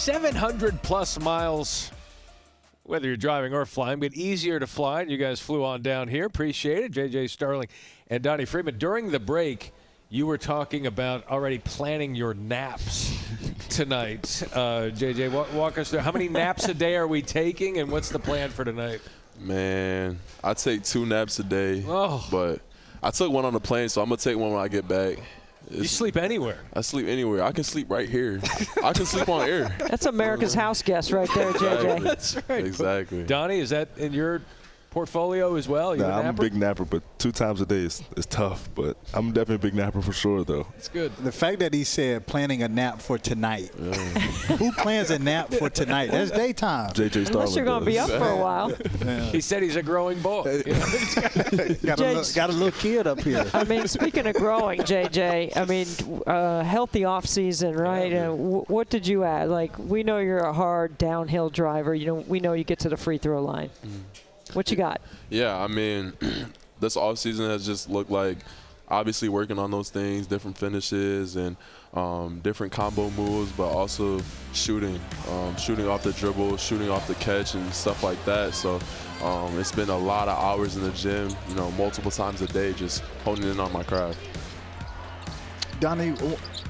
700-plus miles, whether you're driving or flying, but easier to fly. And you guys flew on down here. Appreciate it. JJ Starling and Donnie Freeman. During the break, you were talking about already planning your naps tonight. JJ, walk us through. How many naps a day are we taking, and what's the plan for tonight? Man, I take 2 naps a day, but I took one on the plane, so I'm going to take one when I get back. You sleep anywhere? I sleep anywhere. I can sleep right here. I can sleep on air. That's America's house guest right there, JJ. That's right. Exactly. Donnie, is that in your portfolio as well? Nah, I'm a big napper, but 2 times a day is tough. But I'm definitely a big napper for sure, though. It's good. The fact that he said planning a nap for tonight. Who plans a nap for tonight? That's daytime. JJ Starling. Unless you're going to be up for a while. He said he's a growing boy. Got a little kid up here. I mean, speaking of growing, JJ, I mean, healthy off season, right? What did you add? Like, we know you're a hard downhill driver. We know you get to the free throw line. What you got? Yeah, I mean, this offseason has just looked like obviously working on those things, different finishes and different combo moves, but also shooting off the dribble, shooting off the catch and stuff like that. So it's been a lot of hours in the gym, multiple times a day, just honing in on my craft. Donnie,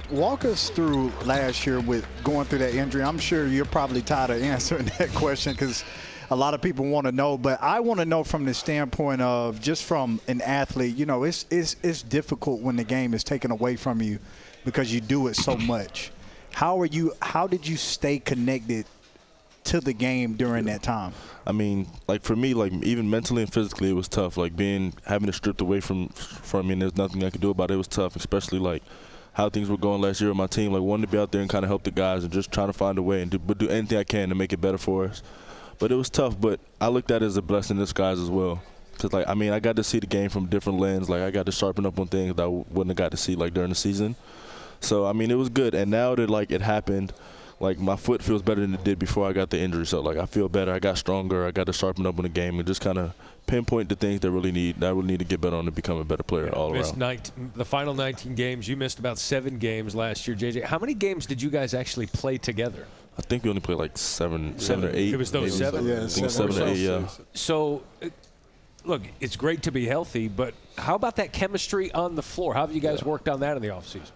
walk us through last year with going through that injury. I'm sure you're probably tired of answering that question because a lot of people want to know, but I want to know from the standpoint of just from an athlete, it's difficult when the game is taken away from you because you do it so much. How did you stay connected to the game during that time? I mean, like for me, like even mentally and physically, it was tough. Like having it stripped away from me, and there's nothing I could do about it. It was tough, especially like how things were going last year with my team. Like wanting to be out there and kind of help the guys and just trying to find a way and do anything I can to make it better for us. But it was tough, but I looked at it as a blessing in disguise as well. Because, I got to see the game from a different lens. Like, I got to sharpen up on things that I wouldn't have got to see, during the season. So, it was good. And now that, it happened, my foot feels better than it did before I got the injury. So, I feel better. I got stronger. I got to sharpen up on the game and just kind of pinpoint the things that I really need to get better on to become a better player all around. The final 19 games, you missed about 7 games last year, JJ. How many games did you guys actually play together? I think we only played 7 or 8. It was those 7? Yeah, I think 7 or 8, yeah. So, look, it's great to be healthy, but how about that chemistry on the floor? How have you guys worked on that in the offseason?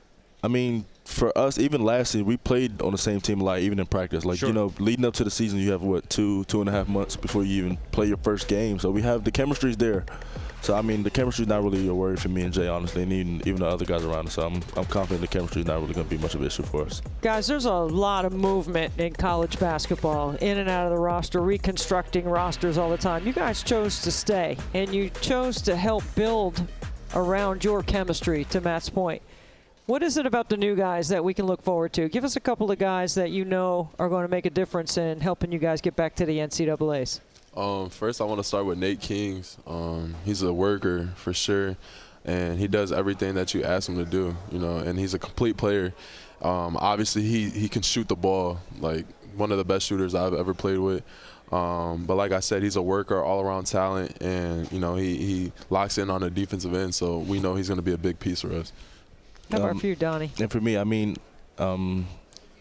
For us, even last season, we played on the same team a lot, even in practice. Leading up to the season, you have, 2.5 months before you even play your first game. So we have the chemistry's there. So, the chemistry's not really a worry for me and Jay, honestly, and even the other guys around us. So I'm confident the chemistry's not really going to be much of an issue for us. Guys, there's a lot of movement in college basketball, in and out of the roster, reconstructing rosters all the time. You guys chose to stay, and you chose to help build around your chemistry, to Matt's point. What is it about the new guys that we can look forward to? Give us a couple of guys that are going to make a difference in helping you guys get back to the NCAAs. First, I want to start with Nate Kings. He's a worker for sure, and he does everything that you ask him to do, and he's a complete player. Obviously, he can shoot the ball, like one of the best shooters I've ever played with. But like I said, he's a worker, all-around talent, and, he locks in on the defensive end, so we know he's going to be a big piece for us. How about for you, Donnie? And for me,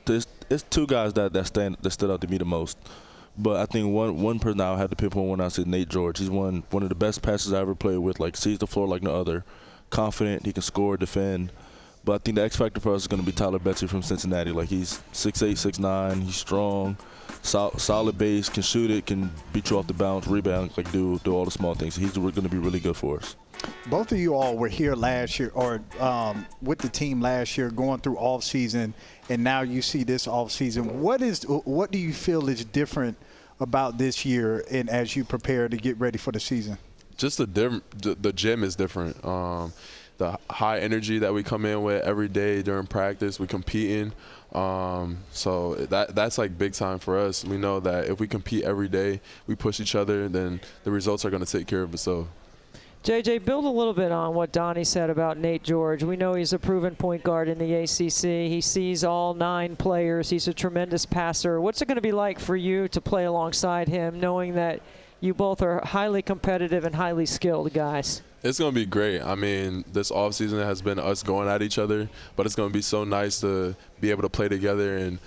there's 2 guys that stood out to me the most. But I think one person I had to pinpoint one, I said Nate George. He's one of the best passers I ever played with, sees the floor like no other. Confident, he can score, defend. But I think the X factor for us is going to be Tyler Betsy from Cincinnati. He's 6'8", 6'9", he's strong, solid base, can shoot it, can beat you off the bounce, rebound, do all the small things. He's going to be really good for us. Both of you all were here last year or with the team last year going through off season, and now you see this off season. What do you feel is different about this year and as you prepare to get ready for the season? Just the gym is different. The high energy that we come in with every day during practice, we competing. So that's big time for us. We know that if we compete every day, we push each other, then the results are going to take care of itself. JJ, build a little bit on what Donnie said about Nate George. We know he's a proven point guard in the ACC. He sees all 9 players. He's a tremendous passer. What's it going to be like for you to play alongside him, knowing that you both are highly competitive and highly skilled guys? It's going to be great. I mean, this offseason has been us going at each other, but it's going to be so nice to be able to play together and,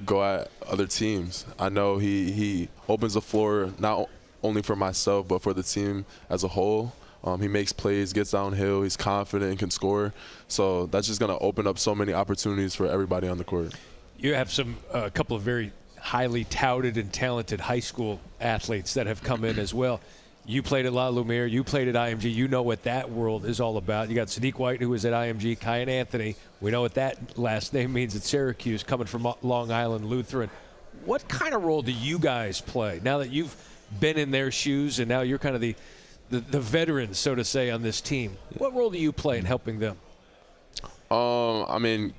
go at other teams. I know he opens the floor not only for myself but for the team as a whole. He makes plays, gets downhill, he's confident and can score. So that's just going to open up so many opportunities for everybody on the court. You have a couple of very highly touted and talented high school athletes that have come in as well. You played at La Lumiere. You played at IMG. You know what that world is all about. You got Sadiq White, who was at IMG, Kyan Anthony. We know what that last name means at Syracuse, coming from Long Island Lutheran. What kind of role do you guys play now that you've been in their shoes and now you're kind of the veterans, so to say, on this team? What role do you play in helping them? I mean,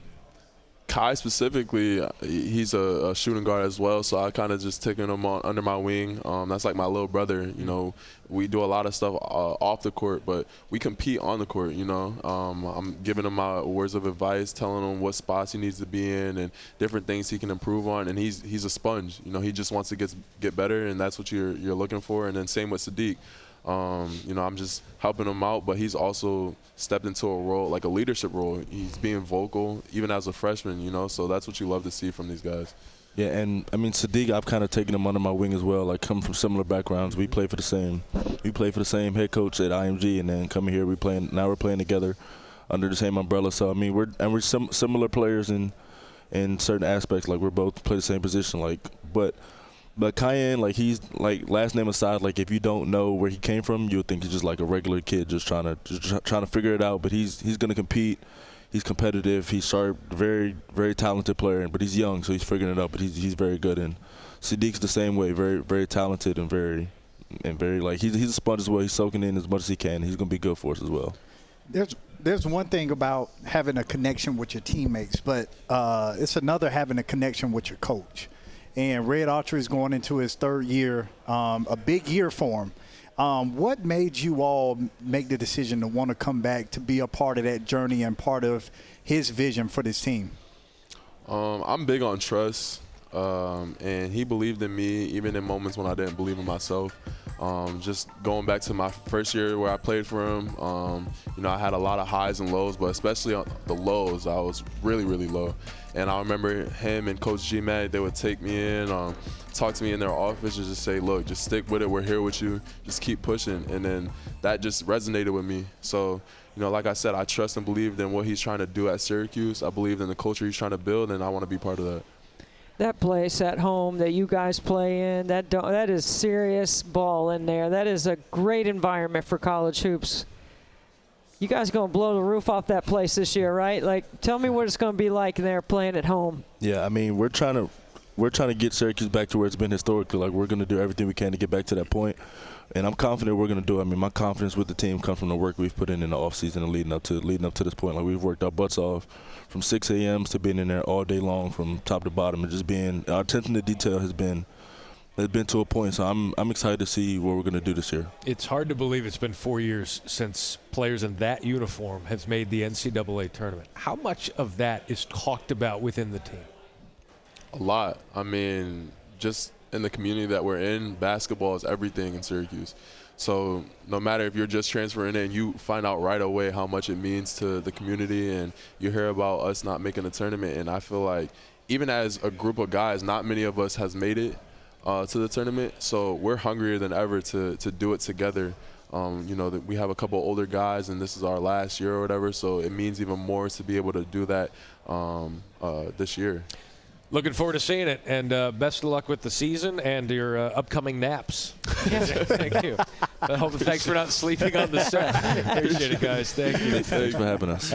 Kai specifically, he's a shooting guard as well, so I kind of just taken him on under my wing. That's like my little brother. You know, we do a lot of stuff off the court, but we compete on the court. You know, I'm giving him my words of advice, telling him what spots he needs to be in and different things he can improve on. And he's a sponge. You know, he just wants to get better, and that's what you're looking for. And then same with Sadiq. I'm just helping him out, but he's also stepped into a role, like a leadership role. He's being vocal, even as a freshman, so that's what you love to see from these guys. Yeah, and I mean, Sadiq, I've kind of taken him under my wing as well. Like, come from similar backgrounds. We play for the same head coach at IMG, and then coming here, we're playing together under the same umbrella. So I mean, we're similar players in certain aspects. Like, we're both play the same position. But Kyan, like, he's like, last name aside, like, if you don't know where he came from, you would think he's just like a regular kid just trying to figure it out. But he's going to compete. He's competitive. He's sharp, very, very talented player. But he's young, so he's figuring it out. But he's very good. And Sadiq's the same way, very, very talented and very like, he's a sponge as well. He's soaking in as much as he can. He's going to be good for us as well. There's one thing about having a connection with your teammates, but it's another having a connection with your coach. And Red Archer is going into his third year, a big year for him. What made you all make the decision to want to come back to be a part of that journey and part of his vision for this team? I'm big on trust, and he believed in me even in moments when I didn't believe in myself. Just going back to my first year where I played for him, I had a lot of highs and lows, but especially on the lows, I was really, really low. And I remember him and Coach G-Mag, they would take me in, talk to me in their office and just say, look, just stick with it. We're here with you. Just keep pushing. And then that just resonated with me. So, like I said, I trust and believed in what he's trying to do at Syracuse. I believe in the culture he's trying to build, and I want to be part of that. That place at home that you guys play in, that is serious ball in there. That is a great environment for college hoops. You guys going to blow the roof off that place this year, right? Like, tell me what it's going to be like in there playing at home. Yeah, I mean, we're trying to get Syracuse back to where it's been historically. Like, we're going to do everything we can to get back to that point. And I'm confident we're going to do it. I mean, my confidence with the team comes from the work we've put in the offseason and leading up to this point. Like, we've worked our butts off from 6 a.m. to being in there all day long from top to bottom. And just our attention to detail has been to a point. So I'm excited to see what we're going to do this year. It's hard to believe it's been 4 years since players in that uniform have made the NCAA tournament. How much of that is talked about within the team? A lot. I mean, just in the community that we're in, basketball is everything in Syracuse. So no matter if you're just transferring in, you find out right away how much it means to the community, and you hear about us not making a tournament. And I feel like even as a group of guys, not many of us has made it to the tournament. So we're hungrier than ever to do it together. That we have a couple older guys, and this is our last year or whatever. So it means even more to be able to do that this year. Looking forward to seeing it, and best of luck with the season and your upcoming naps. Thank you. Thanks for not sleeping on the set. Appreciate it, guys. Thank you. Thanks for having us.